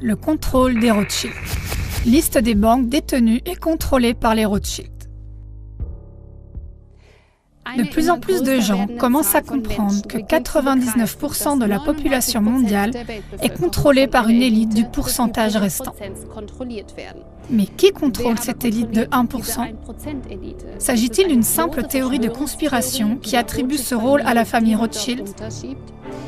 le contrôle des Rothschild. Liste des banques détenues et contrôlées par les Rothschild. De plus en plus de gens commencent à comprendre que 99% de la population mondiale est contrôlée par une élite du pourcentage restant. Mais qui contrôle cette élite de 1%? S'agit-il d'une simple théorie de conspiration qui attribue ce rôle à la famille Rothschild?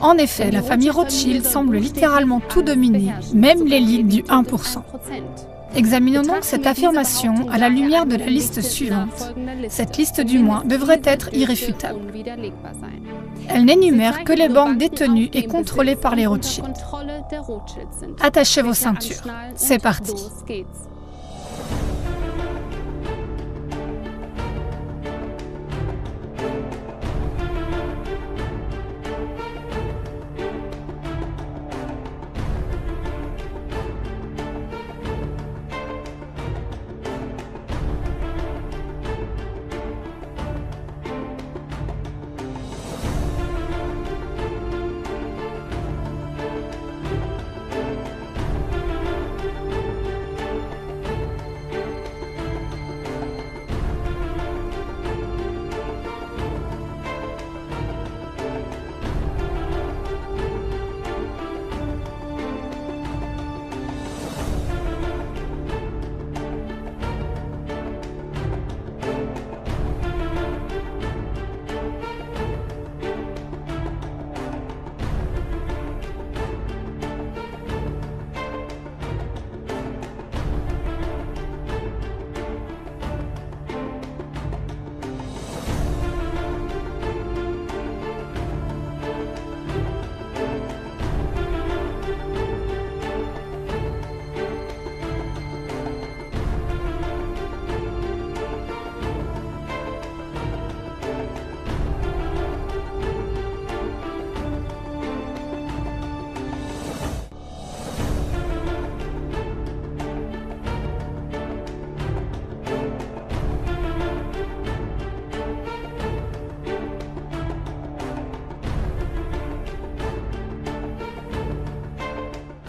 En effet, la famille Rothschild semble littéralement tout dominer, même l'élite du 1%. Examinons donc cette affirmation à la lumière de la liste suivante. Cette liste du moins devrait être irréfutable. Elle n'énumère que les banques détenues et contrôlées par les Rothschild. Attachez vos ceintures. C'est parti.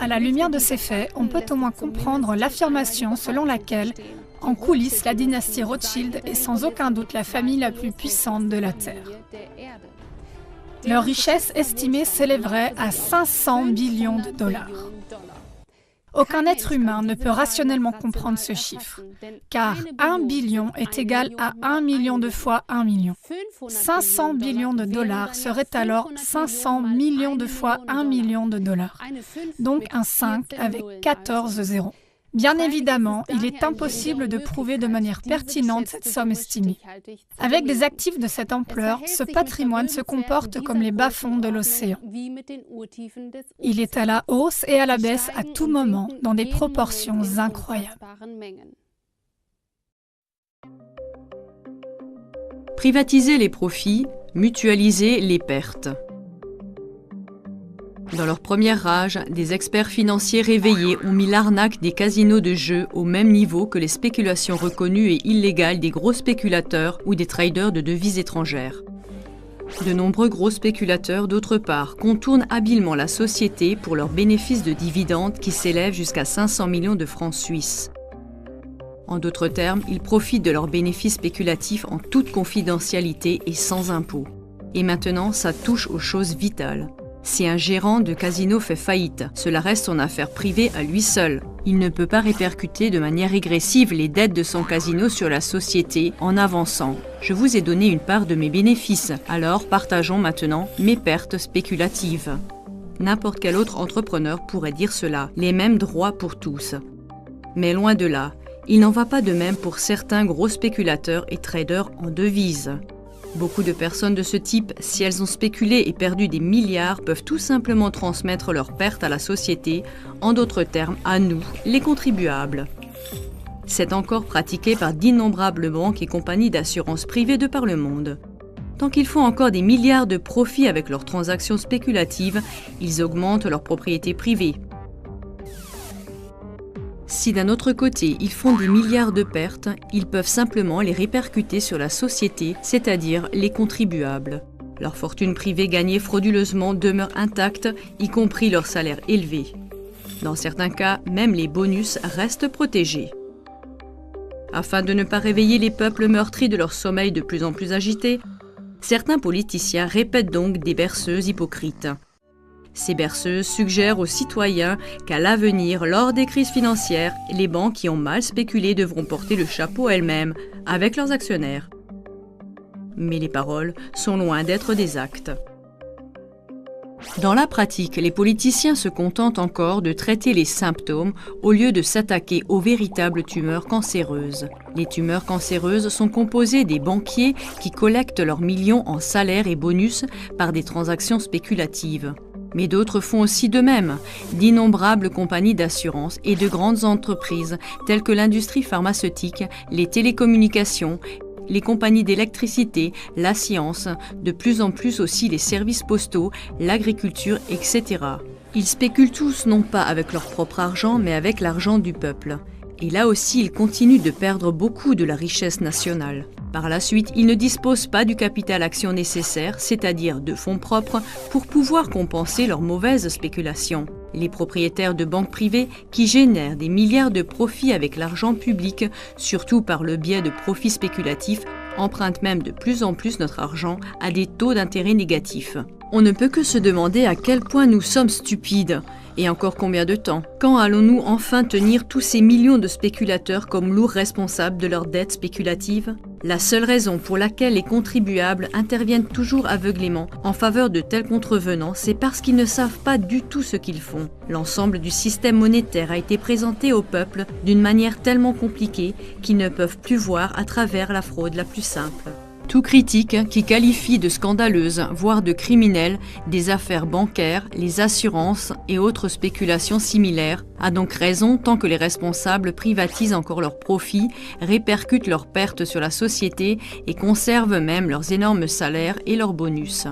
À la lumière de ces faits, on peut au moins comprendre l'affirmation selon laquelle, en coulisses, la dynastie Rothschild est sans aucun doute la famille la plus puissante de la Terre. Leur richesse estimée s'élèverait à 500 billions de dollars. Aucun être humain ne peut rationnellement comprendre ce chiffre, car 1 billion est égal à 1 million de fois 1 million. 500 billions de dollars serait alors 500 millions de fois 1 million de dollars, donc un 5 avec 14 zéros. Bien évidemment, il est impossible de prouver de manière pertinente cette somme estimée. Avec des actifs de cette ampleur, ce patrimoine se comporte comme les bas-fonds de l'océan. Il est à la hausse et à la baisse à tout moment, dans des proportions incroyables. Privatiser les profits, mutualiser les pertes. Dans leur première rage, des experts financiers réveillés ont mis l'arnaque des casinos de jeux au même niveau que les spéculations reconnues et illégales des gros spéculateurs ou des traders de devises étrangères. De nombreux gros spéculateurs, d'autre part, contournent habilement la société pour leurs bénéfices de dividendes qui s'élèvent jusqu'à 500 millions de francs suisses. En d'autres termes, ils profitent de leurs bénéfices spéculatifs en toute confidentialité et sans impôt. Et maintenant, ça touche aux choses vitales. Si un gérant de casino fait faillite, cela reste son affaire privée à lui seul. Il ne peut pas répercuter de manière régressive les dettes de son casino sur la société en avançant « Je vous ai donné une part de mes bénéfices, alors partageons maintenant mes pertes spéculatives ». N'importe quel autre entrepreneur pourrait dire cela, les mêmes droits pour tous. Mais loin de là, il n'en va pas de même pour certains gros spéculateurs et traders en devises. Beaucoup de personnes de ce type, si elles ont spéculé et perdu des milliards, peuvent tout simplement transmettre leurs pertes à la société, en d'autres termes, à nous, les contribuables. C'est encore pratiqué par d'innombrables banques et compagnies d'assurance privées de par le monde. Tant qu'ils font encore des milliards de profits avec leurs transactions spéculatives, ils augmentent leur propriété privée. Si d'un autre côté, ils font des milliards de pertes, ils peuvent simplement les répercuter sur la société, c'est-à-dire les contribuables. Leur fortune privée gagnée frauduleusement demeure intacte, y compris leur salaire élevé. Dans certains cas, même les bonus restent protégés. Afin de ne pas réveiller les peuples meurtris de leur sommeil de plus en plus agité, certains politiciens répètent donc des berceuses hypocrites. Ces berceuses suggèrent aux citoyens qu'à l'avenir, lors des crises financières, les banques qui ont mal spéculé devront porter le chapeau elles-mêmes avec leurs actionnaires. Mais les paroles sont loin d'être des actes. Dans la pratique, les politiciens se contentent encore de traiter les symptômes au lieu de s'attaquer aux véritables tumeurs cancéreuses. Les tumeurs cancéreuses sont composées des banquiers qui collectent leurs millions en salaires et bonus par des transactions spéculatives. Mais d'autres font aussi de même, d'innombrables compagnies d'assurance et de grandes entreprises telles que l'industrie pharmaceutique, les télécommunications, les compagnies d'électricité, la science, de plus en plus aussi les services postaux, l'agriculture, etc. Ils spéculent tous non pas avec leur propre argent, mais avec l'argent du peuple. Et là aussi, ils continuent de perdre beaucoup de la richesse nationale. Par la suite, ils ne disposent pas du capital action nécessaire, c'est-à-dire de fonds propres, pour pouvoir compenser leurs mauvaises spéculations. Les propriétaires de banques privées, qui génèrent des milliards de profits avec l'argent public, surtout par le biais de profits spéculatifs, empruntent même de plus en plus notre argent à des taux d'intérêt négatifs. On ne peut que se demander à quel point nous sommes stupides. Et encore combien de temps? Quand allons-nous enfin tenir tous ces millions de spéculateurs comme lourds responsables de leurs dettes spéculatives? La seule raison pour laquelle les contribuables interviennent toujours aveuglément en faveur de tels contrevenants, c'est parce qu'ils ne savent pas du tout ce qu'ils font. L'ensemble du système monétaire a été présenté au peuple d'une manière tellement compliquée qu'ils ne peuvent plus voir à travers la fraude la plus simple. Tout critique qui qualifie de scandaleuses, voire de criminelles, des affaires bancaires, les assurances et autres spéculations similaires, a donc raison tant que les responsables privatisent encore leurs profits, répercutent leurs pertes sur la société et conservent même leurs énormes salaires et leurs bonus.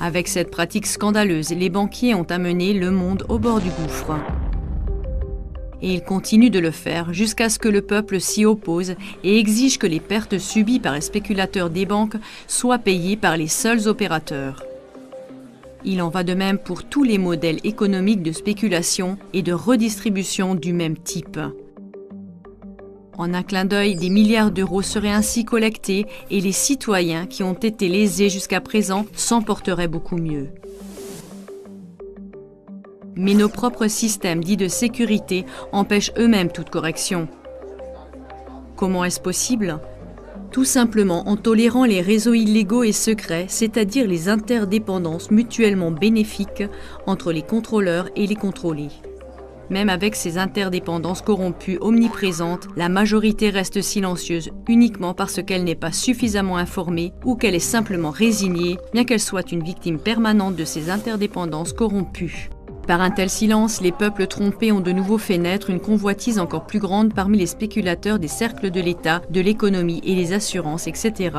Avec cette pratique scandaleuse, les banquiers ont amené le monde au bord du gouffre. Et ils continuent de le faire jusqu'à ce que le peuple s'y oppose et exige que les pertes subies par les spéculateurs des banques soient payées par les seuls opérateurs. Il en va de même pour tous les modèles économiques de spéculation et de redistribution du même type. En un clin d'œil, des milliards d'euros seraient ainsi collectés et les citoyens qui ont été lésés jusqu'à présent s'en porteraient beaucoup mieux. Mais nos propres systèmes dits de sécurité empêchent eux-mêmes toute correction. Comment est-ce possible? Tout simplement en tolérant les réseaux illégaux et secrets, c'est-à-dire les interdépendances mutuellement bénéfiques entre les contrôleurs et les contrôlés. Même avec ces interdépendances corrompues omniprésentes, la majorité reste silencieuse uniquement parce qu'elle n'est pas suffisamment informée ou qu'elle est simplement résignée, bien qu'elle soit une victime permanente de ces interdépendances corrompues. Par un tel silence, les peuples trompés ont de nouveau fait naître une convoitise encore plus grande parmi les spéculateurs des cercles de l'État, de l'économie et des assurances, etc.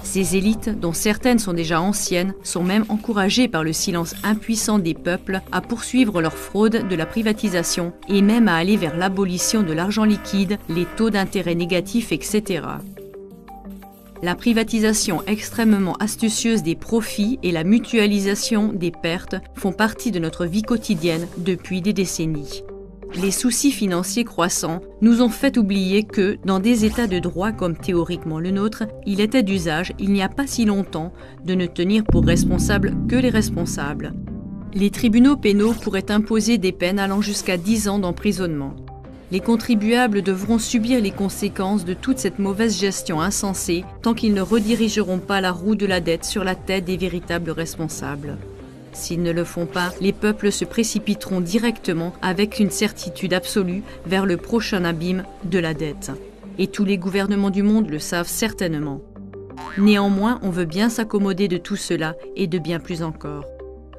Ces élites, dont certaines sont déjà anciennes, sont même encouragées par le silence impuissant des peuples à poursuivre leur fraude de la privatisation et même à aller vers l'abolition de l'argent liquide, les taux d'intérêt négatifs, etc. La privatisation extrêmement astucieuse des profits et la mutualisation des pertes font partie de notre vie quotidienne depuis des décennies. Les soucis financiers croissants nous ont fait oublier que, dans des états de droit comme théoriquement le nôtre, il était d'usage, il n'y a pas si longtemps, de ne tenir pour responsables que les responsables. Les tribunaux pénaux pourraient imposer des peines allant jusqu'à 10 ans d'emprisonnement. Les contribuables devront subir les conséquences de toute cette mauvaise gestion insensée tant qu'ils ne redirigeront pas la roue de la dette sur la tête des véritables responsables. S'ils ne le font pas, les peuples se précipiteront directement avec une certitude absolue vers le prochain abîme de la dette. Et tous les gouvernements du monde le savent certainement. Néanmoins, on veut bien s'accommoder de tout cela et de bien plus encore.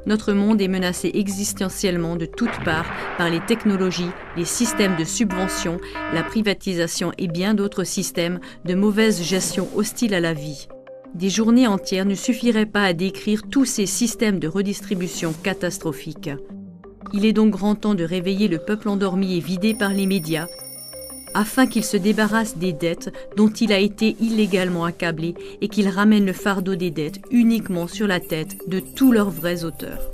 Notre monde est menacé existentiellement de toutes parts par les technologies, les systèmes de subvention, la privatisation et bien d'autres systèmes de mauvaise gestion hostiles à la vie. Des journées entières ne suffiraient pas à décrire tous ces systèmes de redistribution catastrophiques. Il est donc grand temps de réveiller le peuple endormi et vidé par les médias, afin qu'il se débarrasse des dettes dont il a été illégalement accablé et qu'il ramène le fardeau des dettes uniquement sur la tête de tous leurs vrais auteurs.